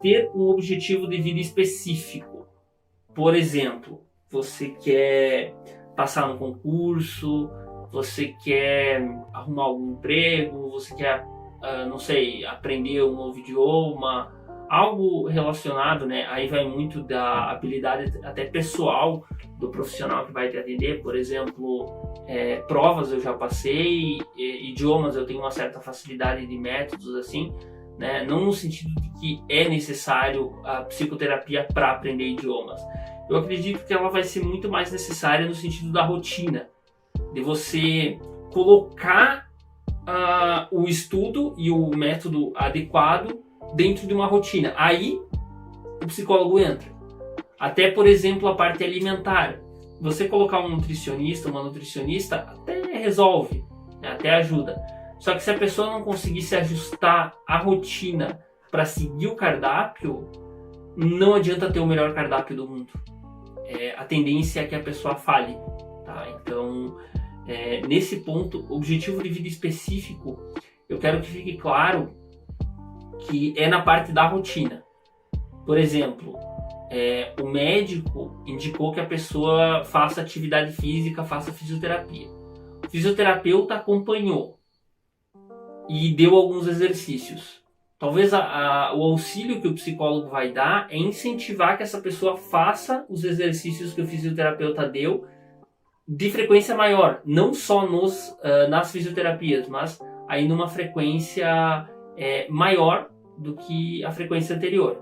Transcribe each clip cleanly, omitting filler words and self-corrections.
ter um objetivo de vida específico. Por exemplo, você quer passar no concurso, você quer arrumar algum emprego, você quer, não sei, aprender um novo idioma, algo relacionado, né? Aí vai muito da habilidade até pessoal do profissional que vai te atender. Por exemplo, provas eu já passei, idiomas eu tenho uma certa facilidade de métodos assim, né? Não no sentido de que é necessário a psicoterapia para aprender idiomas. Eu acredito que ela vai ser muito mais necessária no sentido da rotina, de você colocar o estudo e o método adequado dentro de uma rotina. Aí o psicólogo entra. Até, por exemplo, a parte alimentar. Você colocar um nutricionista, uma nutricionista, até resolve, né? Até ajuda. Só que se a pessoa não conseguir se ajustar à rotina para seguir o cardápio, não adianta ter o melhor cardápio do mundo. A tendência é que a pessoa falhe. Tá? Então, nesse ponto, objetivo de vida específico, eu quero que fique claro que é na parte da rotina. Por exemplo, o médico indicou que a pessoa faça atividade física, faça fisioterapia. O fisioterapeuta acompanhou e deu alguns exercícios. Talvez o auxílio que o psicólogo vai dar é incentivar que essa pessoa faça os exercícios que o fisioterapeuta deu de frequência maior, não só nas fisioterapias, mas aí numa frequência maior do que a frequência anterior,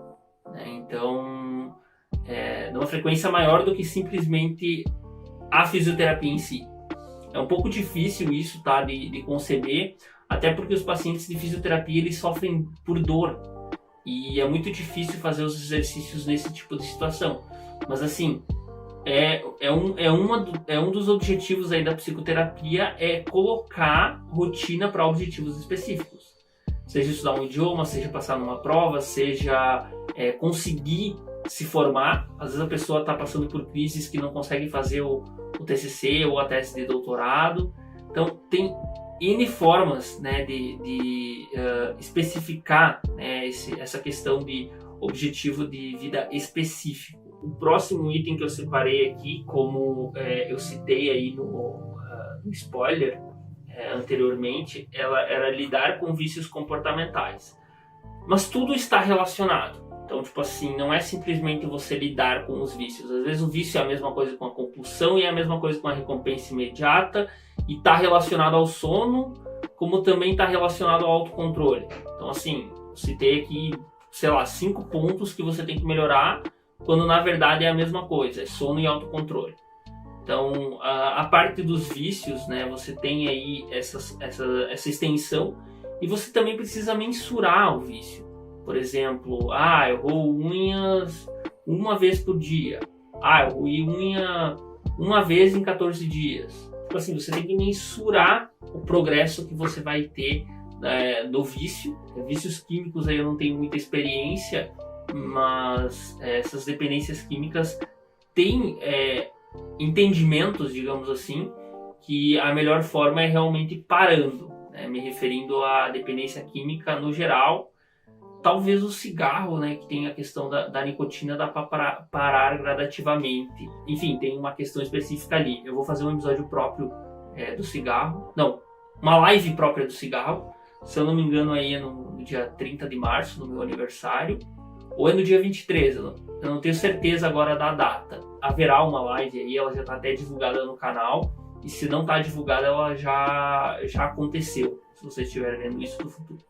né? Então, numa frequência maior do que simplesmente a fisioterapia em si. É um pouco difícil isso, tá, de conceber, até porque os pacientes de fisioterapia eles sofrem por dor e é muito difícil fazer os exercícios nesse tipo de situação. Mas assim, um dos objetivos aí da psicoterapia é colocar rotina para objetivos específicos. Seja estudar um idioma, seja passar numa prova, seja conseguir se formar. Às vezes a pessoa está passando por crises que não consegue fazer o TCC ou a tese de doutorado. Então tem N formas, né, de especificar, né, essa questão de objetivo de vida específico. O próximo item que eu separei aqui, como eu citei aí no spoiler anteriormente, ela era lidar com vícios comportamentais. Mas tudo está relacionado. Então, tipo assim, não é simplesmente você lidar com os vícios. Às vezes o vício é a mesma coisa com a compulsão e é a mesma coisa com a recompensa imediata e está relacionado ao sono, como também está relacionado ao autocontrole. Então, assim, eu citei aqui, 5 pontos que você tem que melhorar, quando na verdade é a mesma coisa, é sono e autocontrole. Então, a parte dos vícios, né, você tem aí essa extensão e você também precisa mensurar o vício. Por exemplo, eu roo unhas uma vez por dia. Eu roí unha uma vez em 14 dias. Tipo assim, você tem que mensurar o progresso que você vai ter do vício. Vícios químicos aí eu não tenho muita experiência, mas essas dependências químicas têm entendimentos, digamos assim, que a melhor forma é realmente parando, né? Me referindo à dependência química no geral. Talvez o cigarro, né, que tem a questão da nicotina, dá para parar gradativamente. Enfim, tem uma questão específica ali. Eu vou fazer um episódio próprio do cigarro. Não, uma live própria do cigarro. Se eu não me engano, aí é no dia 30 de março, no meu aniversário. Ou é no dia 23, eu não tenho certeza agora da data. Haverá uma live aí, ela já está até divulgada no canal. E se não está divulgada, ela já aconteceu. Se você estiver vendo isso no futuro.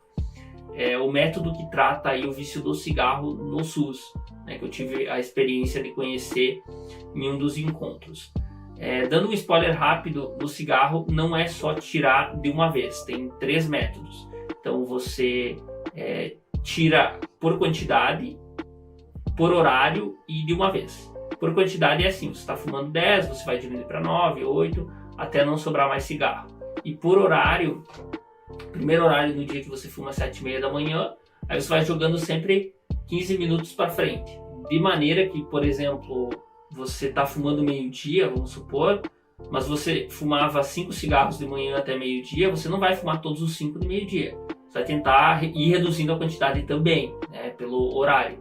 O método que trata aí o vício do cigarro no SUS, né, que eu tive a experiência de conhecer em um dos encontros. Dando um spoiler rápido, no cigarro não é só tirar de uma vez, tem 3 métodos. Então você tira por quantidade, por horário e de uma vez. Por quantidade é assim, você está fumando 10, você vai diminuir para 9, 8, até não sobrar mais cigarro. E por horário, primeiro horário no dia que você fuma às 7h30 da manhã, aí você vai jogando sempre 15 minutos para frente. De maneira que, por exemplo, você está fumando meio-dia, vamos supor, mas você fumava 5 cigarros de manhã até meio-dia, você não vai fumar todos os 5 de meio-dia. Você vai tentar ir reduzindo a quantidade também, né, pelo horário,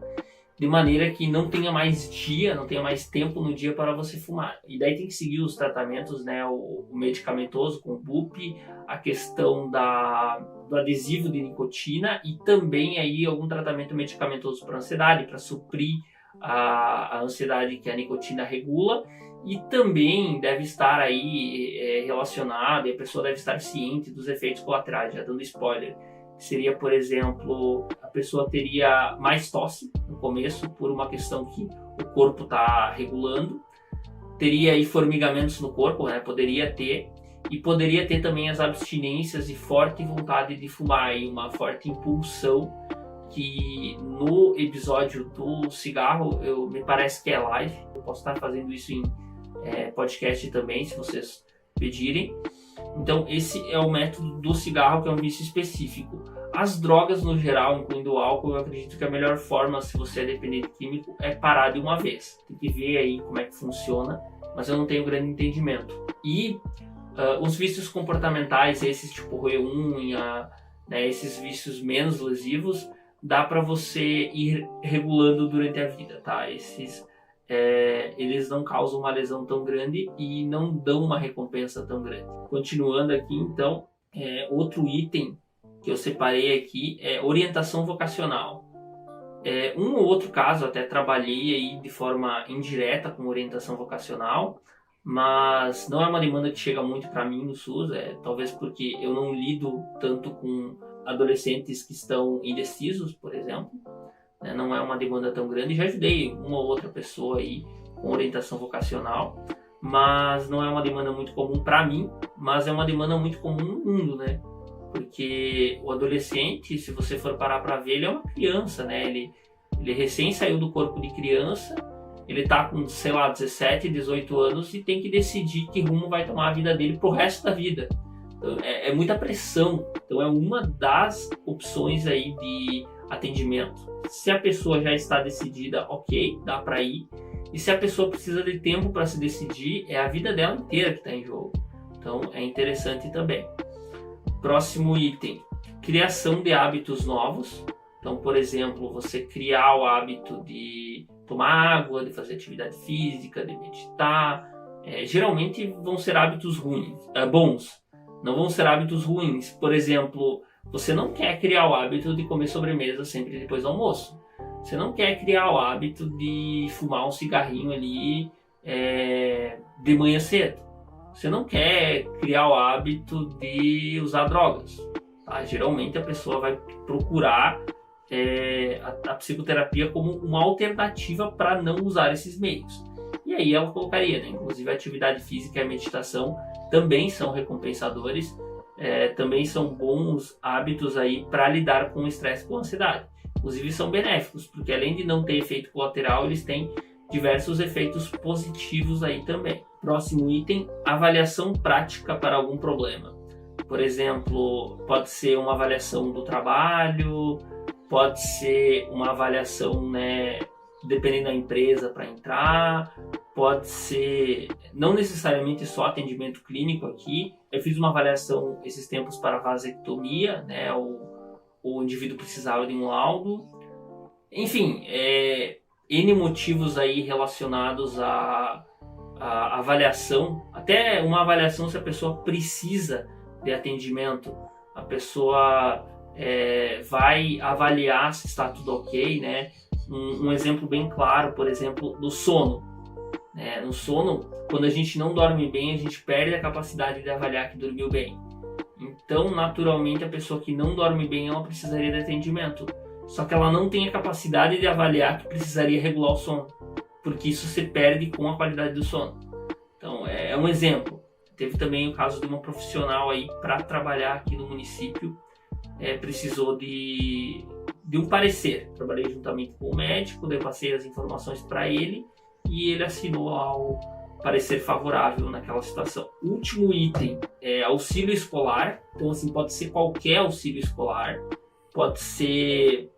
de maneira que não tenha mais dia, não tenha mais tempo no dia para você fumar. E daí tem que seguir os tratamentos, né, o medicamentoso com o BUP, a questão do adesivo de nicotina e também aí algum tratamento medicamentoso para ansiedade, para suprir a ansiedade que a nicotina regula. E também deve estar aí relacionado, e a pessoa deve estar ciente dos efeitos colaterais, já dando spoiler. Seria, por exemplo, a pessoa teria mais tosse no começo, por uma questão que o corpo está regulando. Teria aí formigamentos no corpo, né? Poderia ter. E poderia ter também as abstinências e forte vontade de fumar, e uma forte impulsão, que no episódio do cigarro, me parece que é live. Eu posso estar fazendo isso em podcast também, se vocês pedirem. Então esse é o método do cigarro, que é um vício específico. As drogas no geral, incluindo o álcool, eu acredito que a melhor forma, se você é dependente químico, é parar de uma vez. Tem que ver aí como é que funciona, mas eu não tenho grande entendimento. E os vícios comportamentais, esses tipo roer unha, né, esses vícios menos lesivos, dá para você ir regulando durante a vida, tá? Esses eles não causam uma lesão tão grande e não dão uma recompensa tão grande. Continuando aqui, então, outro item que eu separei aqui é orientação vocacional. Um ou outro caso até trabalhei aí de forma indireta com orientação vocacional, mas não é uma demanda que chega muito para mim no SUS, talvez porque eu não lido tanto com adolescentes que estão indecisos, por exemplo. Não é uma demanda tão grande. Já ajudei uma ou outra pessoa aí com orientação vocacional, mas não é uma demanda muito comum para mim, mas é uma demanda muito comum no mundo, né? Porque o adolescente, se você for parar para ver, ele é uma criança, né? Ele recém saiu do corpo de criança, ele tá com, sei lá, 17, 18 anos e tem que decidir que rumo vai tomar a vida dele pro resto da vida. Então, é muita pressão. Então é uma das opções aí de atendimento. Se a pessoa já está decidida, ok, dá para ir. E se a pessoa precisa de tempo para se decidir, é a vida dela inteira que está em jogo. Então é interessante também. Próximo item, criação de hábitos novos. Então, por exemplo, você criar o hábito de tomar água, de fazer atividade física, de meditar. Geralmente vão ser hábitos bons, não vão ser hábitos ruins. Por exemplo, você não quer criar o hábito de comer sobremesa sempre depois do almoço. Você não quer criar o hábito de fumar um cigarrinho ali de manhã cedo. Você não quer criar o hábito de usar drogas. Tá? Geralmente a pessoa vai procurar a psicoterapia como uma alternativa para não usar esses meios. E aí ela colocaria, né? Inclusive a atividade física e a meditação também são recompensadores. Também são bons hábitos aí para lidar com o estresse e com a ansiedade. Inclusive são benéficos, porque além de não ter efeito colateral, eles têm diversos efeitos positivos aí também. Próximo item, avaliação prática para algum problema. Por exemplo, pode ser uma avaliação do trabalho, pode ser uma avaliação, né, dependendo da empresa para entrar, pode ser não necessariamente só atendimento clínico aqui. Eu fiz uma avaliação esses tempos para vasectomia, né, o indivíduo precisava de um laudo. Enfim, N motivos aí relacionados à avaliação, até uma avaliação se a pessoa precisa de atendimento, a pessoa vai avaliar se está tudo ok, né? Um exemplo bem claro, por exemplo, do sono. No sono, quando a gente não dorme bem, a gente perde a capacidade de avaliar que dormiu bem. Então, naturalmente, a pessoa que não dorme bem, ela precisaria de atendimento. Só que ela não tem a capacidade de avaliar que precisaria regular o sono, porque isso se perde com a qualidade do sono. Então, é um exemplo. Teve também o caso de uma profissional aí para trabalhar aqui no município, precisou de um parecer. Trabalhei juntamente com o médico, daí passei as informações para ele e ele assinou ao parecer favorável naquela situação. Último item é auxílio escolar. Então, assim, pode ser qualquer auxílio escolar, pode ser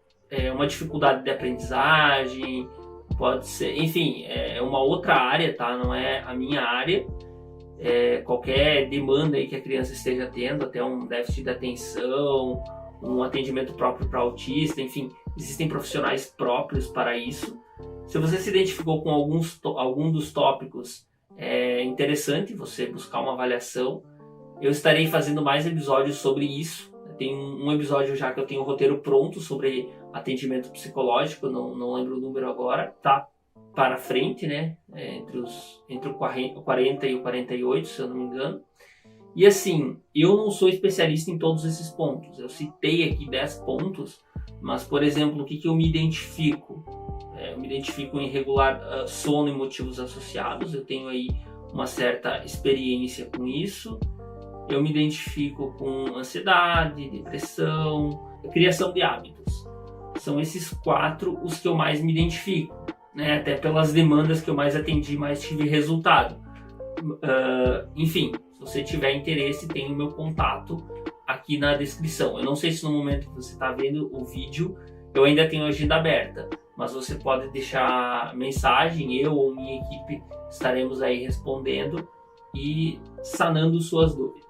uma dificuldade de aprendizagem, pode ser, enfim, uma outra área, tá? Não é a minha área. Qualquer demanda aí que a criança esteja tendo, até um déficit de atenção um atendimento próprio para autista, enfim, existem profissionais próprios para isso. Se você se identificou com algum dos tópicos, é interessante você buscar uma avaliação. Eu estarei fazendo mais episódios sobre isso. Tem um episódio já que eu tenho o roteiro pronto sobre atendimento psicológico, não lembro o número agora, tá para frente, né? Entre o 40 e o 48, se eu não me engano. E assim, eu não sou especialista em todos esses pontos. Eu citei aqui 10 pontos, mas, por exemplo, o que eu me identifico? Eu me identifico em irregular sono e motivos associados. Eu tenho aí uma certa experiência com isso. Eu me identifico com ansiedade, depressão, criação de hábitos. São esses 4 os que eu mais me identifico, né? Até pelas demandas que eu mais atendi, mais tive resultado. Enfim, se você tiver interesse, tem o meu contato aqui na descrição. Eu não sei se no momento que você está vendo o vídeo eu ainda tenho a agenda aberta, mas você pode deixar mensagem, eu ou minha equipe estaremos aí respondendo e sanando suas dúvidas.